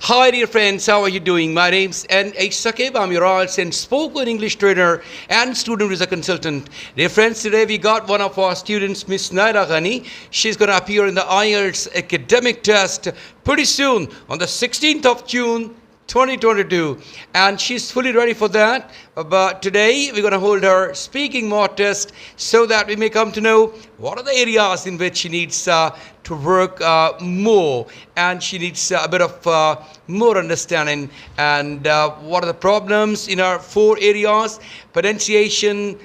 Hi dear friends, how are you doing? My name's N.H. Sakib. I'm your IELTS and spoken English trainer and student visa consultant. Dear friends, today we got one of our students, Miss Naila Ghani. She's going to appear in the IELTS academic test pretty soon on the 16th of June 2022, and she's fully ready for that. But today we're going to hold her speaking mock test so that we may come to know what are the areas in which she needs to work more, and she needs a bit of more understanding, and what are the problems in our four areas: pronunciation,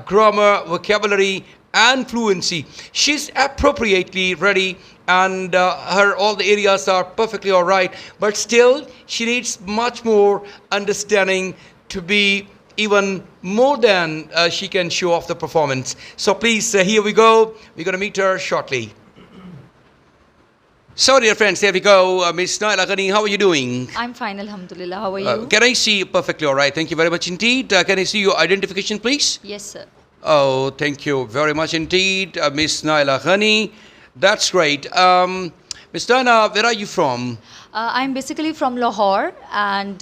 grammar, vocabulary, and fluency. She's appropriately ready, and her all the areas are perfectly all right, but still she needs much more understanding to be even more than she can show off the performance. So please, here we go. We're going to meet her shortly. So dear friends, here we go. Miss Naila Ghani, how are you doing? I'm fine, alhamdulillah. How are you? Can I see you perfectly all right? Thank you very much indeed. Can I see your identification, please? Yes, sir. Oh, thank you very much indeed, Miss Naila Ghani. That's great. Miss Naila, where are you from? I'm basically from Lahore, and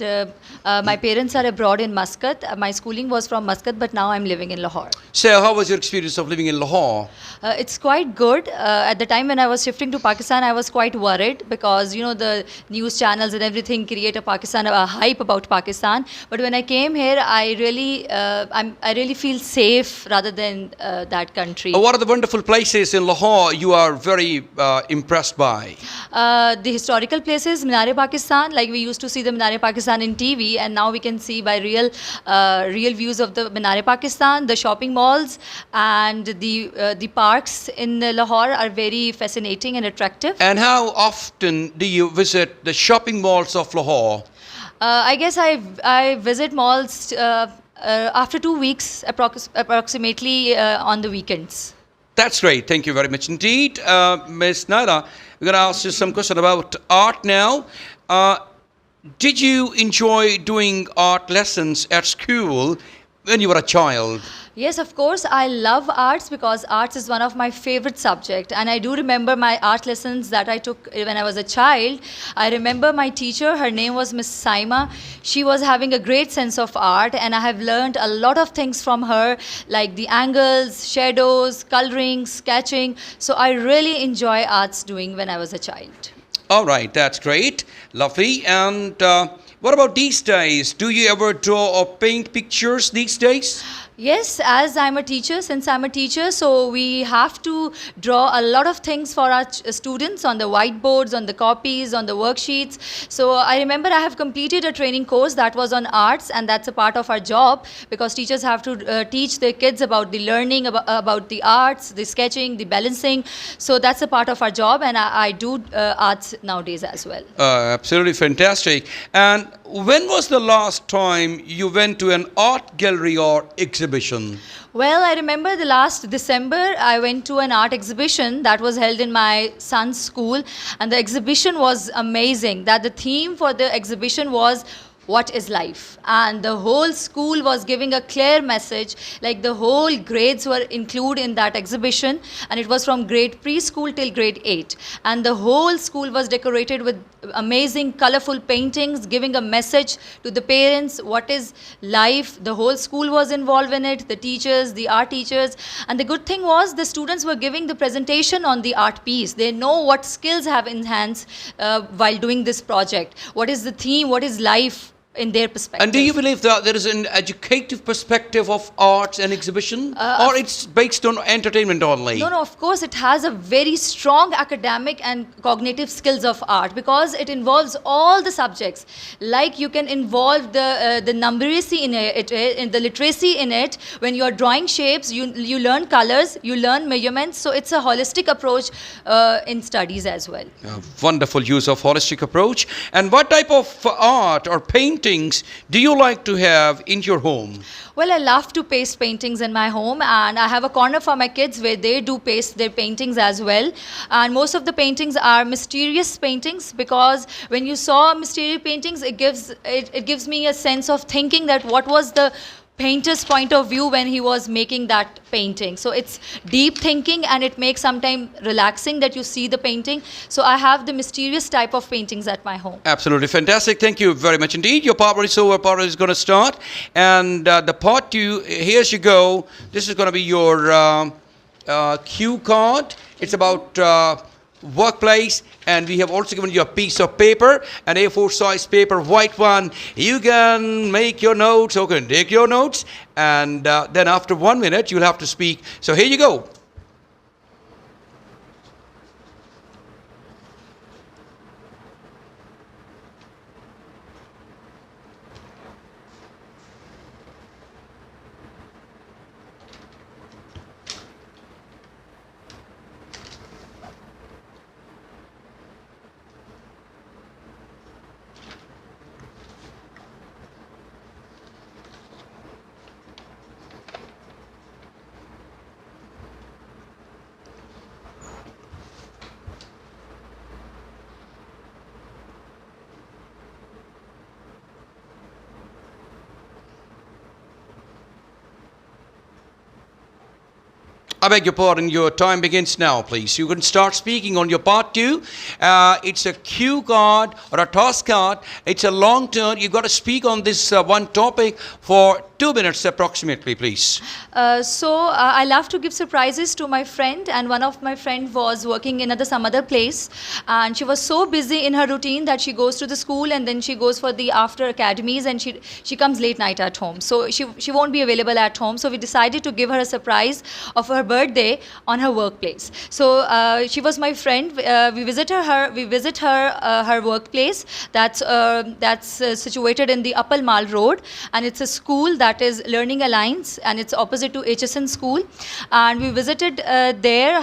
my parents are abroad in Muscat. My schooling was from Muscat, but now I'm living in Lahore. So, how was your experience of living in Lahore? It's quite good. At the time when I was shifting to Pakistan, I was quite worried because, you know, the news channels and everything create a hype about Pakistan. But when I came here, I really feel safe rather than that country. What are the wonderful places in Lahore you are very impressed by? The historical places, Minar-e-Pakistan, like we used to see the Minar-e-Pakistan in TV, and now we can see by real views of the Minar-e-Pakistan. The shopping malls and the parks in Lahore are very fascinating and attractive. And how often do you visit the shopping malls of Lahore? I guess I visit malls after 2 weeks approximately on the weekends. That's great. Thank you very much indeed. Ms. Naila, we're going to ask you some question about art now. Did you enjoy doing art lessons at school when you were a child? Yes, of course. I love arts because arts is one of my favorite subjects. And I do remember my art lessons that I took when I was a child. I remember my teacher, her name was Miss Saima. She was having a great sense of art, and I have learned a lot of things from her, like the angles, shadows, coloring, sketching. So I really enjoy arts doing when I was a child. All right, that's great. Lovely. And what about these days? Do you ever draw or paint pictures these days? Yes, as I'm a teacher, since I'm a teacher, so we have to draw a lot of things for our students on the whiteboards, on the copies, on the worksheets. So I remember I have completed a training course that was on arts, and that's a part of our job because teachers have to teach their kids about the learning, about the arts, the sketching, the balancing. So that's a part of our job, and I do arts nowadays as well. Absolutely fantastic. And when was the last time you went to an art gallery or exhibition? Well, I remember the last December, I went to an art exhibition that was held in my son's school, and the exhibition was amazing. That the theme for the exhibition was what is life, and the whole school was giving a clear message, like the whole grades were included in that exhibition, and it was from grade preschool till grade 8, and the whole school was decorated with amazing colorful paintings giving a message to the parents what is life. The whole school was involved in it, the teachers, the art teachers, and the good thing was the students were giving the presentation on the art piece. They know what skills have enhanced while doing this project, what is the theme, what is life in their perspective. And do you believe that there is an educative perspective of arts and exhibition, or it's based on entertainment only? No, of course it has a very strong academic and cognitive skills of art because it involves all the subjects. Like you can involve the numeracy in it, in the literacy in it. When you are drawing shapes, you learn colors, you learn measurements. So it's a holistic approach in studies as well. Wonderful use of holistic approach. And what type of art or painting do you like to have in your home? Well, I love to paste paintings in my home, and I have a corner for my kids where they do paste their paintings as well. And most of the paintings are mysterious paintings because when you saw mysterious paintings, it gives me a sense of thinking that what was the painter's point of view when he was making that painting. So it's deep thinking, and it makes sometimes relaxing that you see the painting. So I have the mysterious type of paintings at my home. Absolutely fantastic. Thank you very much indeed. Your part one is over. Part one is going to start. And the part two, here you go. This is going to be your cue card. It's about workplace, and we have also given you a piece of paper, an A4 size paper, white one. You can make your notes or can take your notes, and then after 1 minute you'll have to speak. So here you go. I beg your pardon, your time begins now, please. You can start speaking on your part two. It's a cue card or a task card. It's a long turn. You've got to speak on this one topic for 2 minutes approximately, please. I love to give surprises to my friend, and one of my friend was working in some other place, and she was so busy in her routine that she goes to the school and then she goes for the after academies, and she comes late night at home. So she won't be available at home. So we decided to give her a surprise of her birthday on her workplace. So she was my friend. We visit her workplace. That's situated in the Upper Mall Road, and it's a school that is Learning Alliance, and it's opposite to HSN school. And we visited there.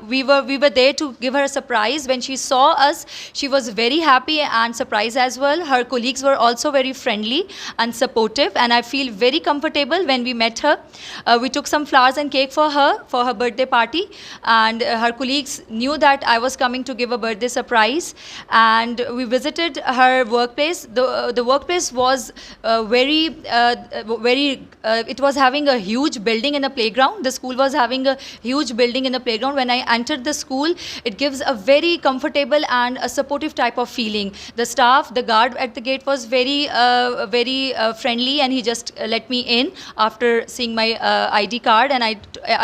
We were there to give her a surprise. When she saw us, she was very happy and surprised as well. Her colleagues were also very friendly and supportive, and I feel very comfortable when we met her. We took some flowers and cake for her birthday party, and her colleagues knew that I was coming to give a birthday surprise, and we visited her workplace. The workplace was it was having a huge building in the playground. The school was having a huge building in the playground. When I entered the school, it gives a very comfortable and a supportive type of feeling. The staff, the guard at the gate was very friendly, and he just let me in after seeing my ID card, and I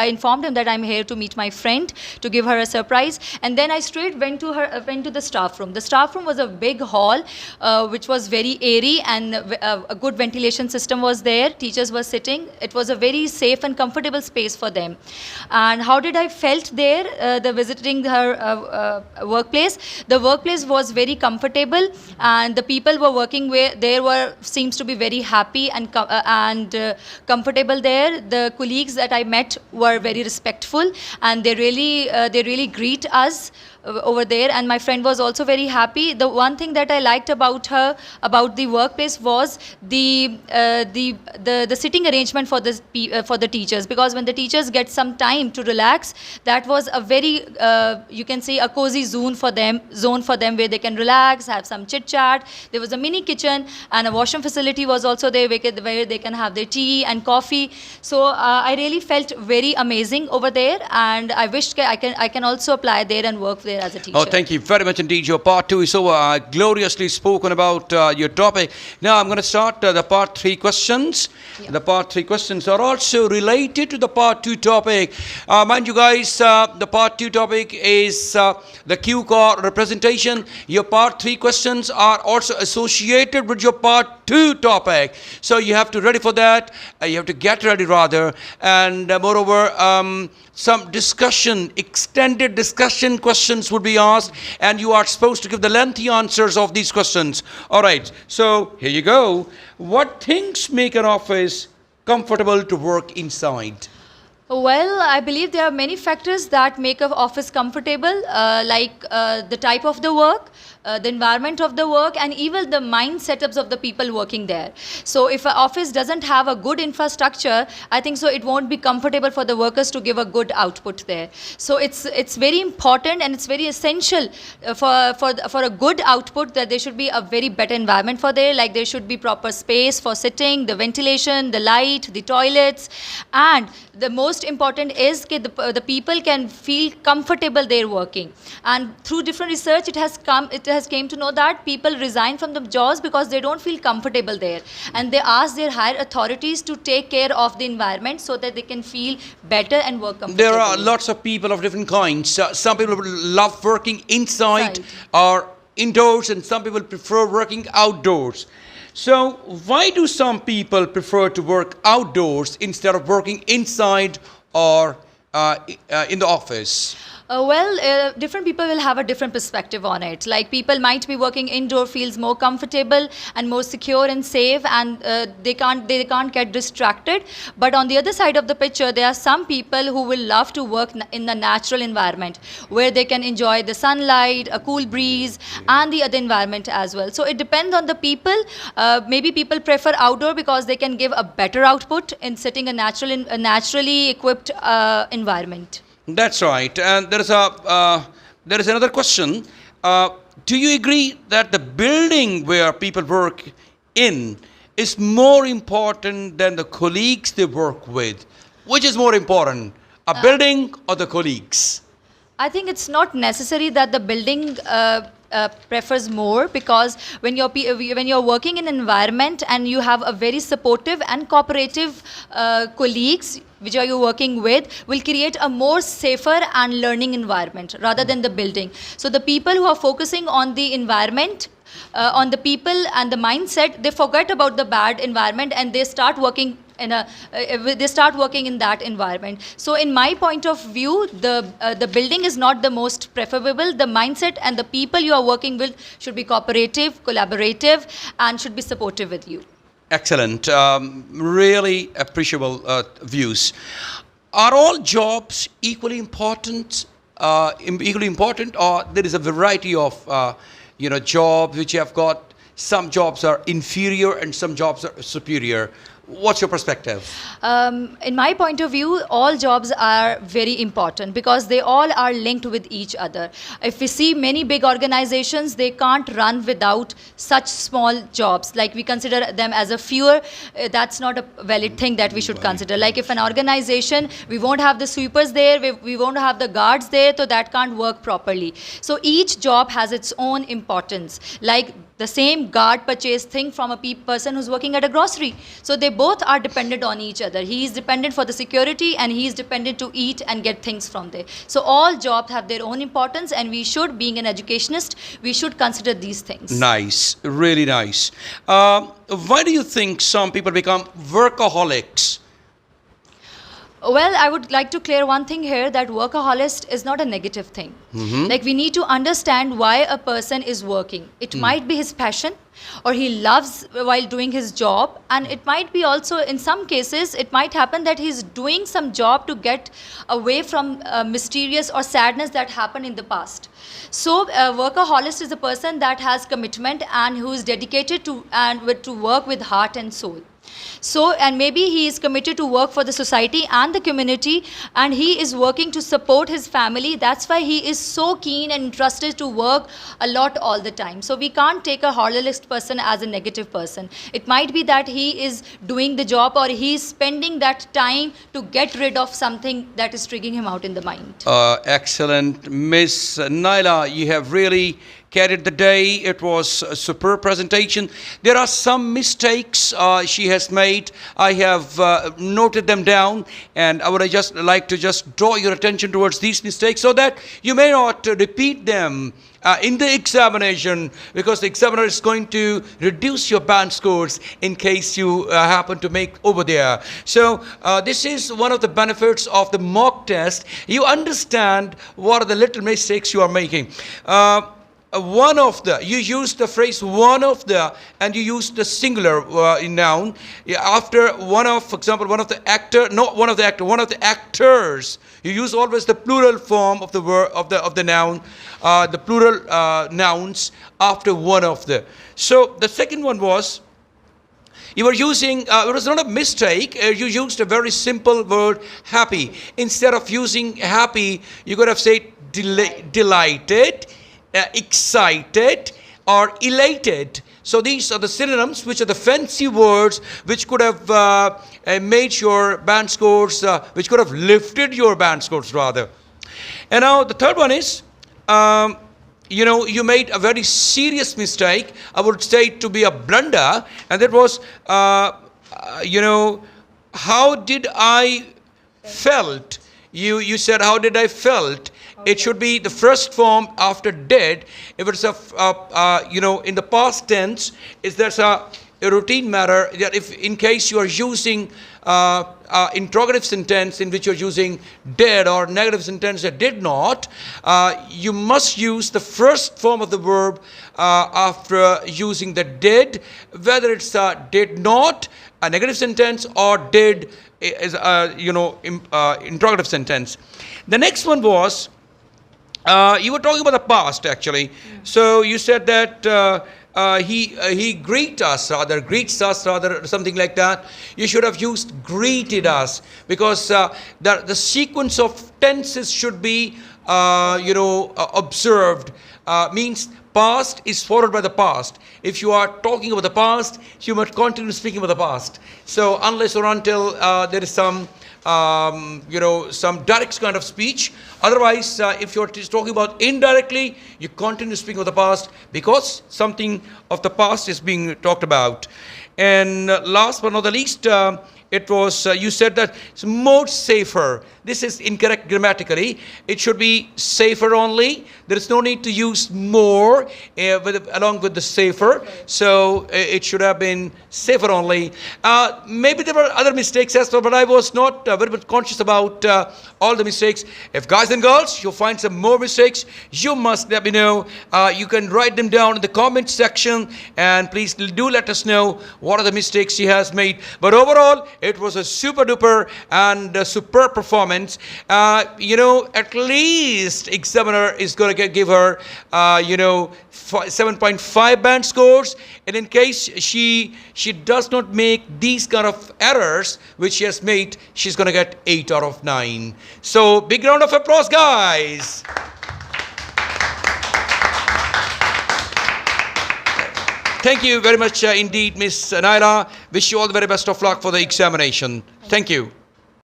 informed him that I'm here to meet my friend, to give her a surprise. And then I straight went to the staff room. The staff room was a big hall, which was very airy, and a good ventilation system was there. Teachers were sitting. It was a very safe and comfortable space for them. And how did I felt there? The visiting her workplace. The workplace was very comfortable, and the people were working there seems to be very happy and comfortable there. The colleagues that I met were very respectful, and they really greet us over there, and my friend was also very happy. The one thing that I liked about the workplace was the sitting arrangement for the teachers, because when the teachers get some time to relax, that was a very you can say a cozy zone for them where they can relax, have some chit chat. There was a mini kitchen, and a washroom facility was also there where they can have their tea and coffee. So I really felt very amazing over there, and I wished I can also apply there and work there as a teacher. Oh, thank you very much indeed. Your part two is so gloriously spoken about your topic. Now I'm going to start the part three questions. Yeah. The part three questions are also related to the part two topic. Mind you guys, the part two topic is the cue card representation. Your part three questions are also associated with your part two topic. So you have to ready for that. You have to get ready rather. And moreover, some discussion, extended discussion questions would be asked, and you are supposed to give the lengthy answers of these questions. All right, so here you go. What things make an office comfortable to work inside? Well, I believe there are many factors that make an office comfortable, like the type of the work, the environment of the work, and even the mind setups of the people working there. So if an office doesn't have a good infrastructure, I think so it won't be comfortable for the workers to give a good output there. So it's very important and it's very essential for a good output that there should be a very better environment for there. Like there should be proper space for sitting, the ventilation, the light, the toilets, and the most important is that the people can feel comfortable there working. And through different research, it has came to know that people resign from the jobs because they don't feel comfortable there, and they ask their higher authorities to take care of the environment so that they can feel better and work comfortably. There are lots of people of different kinds. Some people love working inside or indoors, and some people prefer working outdoors. So why do some people prefer to work outdoors instead of working inside or in the office? Different people will have a different perspective on it. Like people might be working indoor feels more comfortable and more secure and safe, and they can't get distracted. But on the other side of the picture, there are some people who will love to work in the natural environment where they can enjoy the sunlight, a cool breeze, and the other environment as well. So it depends on the people. Maybe people prefer outdoor because they can give a better output in sitting a naturally equipped environment. That's right. And there is another question. Do you agree that the building where people work in is more important than the colleagues they work with? Which is more important, a building or the colleagues? I think it's not necessary that the building prefers more, because when you're working in an environment and you have a very supportive and cooperative colleagues which are you working with, will create a more safer and learning environment rather than the building. So the people who are focusing on the environment, on the people and the mindset, they forget about the bad environment and they start working in that environment. So in my point of view, the building is not the most preferable. The mindset and the people you are working with should be cooperative, collaborative, and should be supportive with you. Excellent. Really appreciable views. Are all jobs equally important? Or there is a variety of jobs which you have got? Some jobs are inferior and some jobs are superior. What's your perspective? In my point of view, all jobs are very important because they all are linked with each other. If we see many big organizations, they can't run without such small jobs. Like we consider them as a fewer, that's not a valid thing that we should consider. Like if an organization, we won't have the sweepers there, we won't have the guards there, so that can't work properly. So each job has its own importance. Like the same guard purchase thing from a person who's working at a grocery. So they both are dependent on each other. He is dependent for the security and he is dependent to eat and get things from there. So all jobs have their own importance, and we should, being an educationist, we should consider these things. Nice, really nice. Why do you think some people become workaholics? Well, I would like to clear one thing here, that workaholic is not a negative thing. Like we need to understand why a person is working. It might be his passion, or he loves while doing his job, and it might be also, in some cases, it might happen that he's doing some job to get away from mysterious or sadness that happened in the past. So a workaholic is a person that has commitment and who is dedicated to work with heart and soul. So, and maybe he is committed to work for the society and the community, and he is working to support his family. That's why he is so keen and interested to work a lot all the time. So we can't take a holist person as a negative person. It might be that he is doing the job, or he is spending that time to get rid of something that is triggering him out in the mind. Excellent. Miss Naila, you have really carried the day. It was a superb presentation. There are some mistakes she has made. I have noted them down, and I would just like to draw your attention towards these mistakes so that you may not repeat them in the examination, because the examiner is going to reduce your band scores in case you happen to make over there. So this is one of the benefits of the mock test. You understand what are the little mistakes you are making. one of the, you use the phrase one of the, and you use the singular in noun. After one of, for example, one of the actor, not one of the actor, one of the actors. You use always the plural form of the word of the noun, the plural nouns after one of the. So the second one was, you were using, it was not a mistake, you used a very simple word, happy. Instead of using happy, you could have said delighted, excited, or elated. So these are the synonyms, which are the fancy words which could have made your band scores, which could have lifted your band scores rather. And now the third one is, you made a very serious mistake. I would say it to be a blunder, and that was, how did I felt? You said, how did I felt? Okay. It should be the first form after did. If it's in the past tense, is there's a routine matter that if in case you are using interrogative sentence in which you're using did, or negative sentence that did not, you must use the first form of the verb after using the did, whether it's did not, a negative sentence, or did is interrogative sentence. The next one was, you were talking about the past actually. So you said that he greets us rather, something like that. You should have used greeted us, because the sequence of tenses should be observed. Means past is followed by the past. If you are talking about the past, you must continue speaking about the past. So unless or until there is some direct kind of speech. Otherwise, if you're talking about indirectly, you continue speaking of the past because something of the past is being talked about. And last but not the least, it was, you said that it's more safer. This is incorrect grammatically. It should be safer only. There is no need to use more along with the safer. So it should have been safer only. Maybe there were other mistakes as well, but I was not very much conscious about all the mistakes. If guys and girls, you'll find some more mistakes, you must let me know. You can write them down in the comment section, and please do let us know what are the mistakes she has made. But overall, it was a super duper and superb performance. At least examiner is going to give her 7.5 band scores, and in case she does not make these kind of errors which she has made, she's going to get 8 out of 9. So big round of applause, guys. Thank you very much indeed, Miss Naira. Wish you all the very best of luck for the examination. Thank you.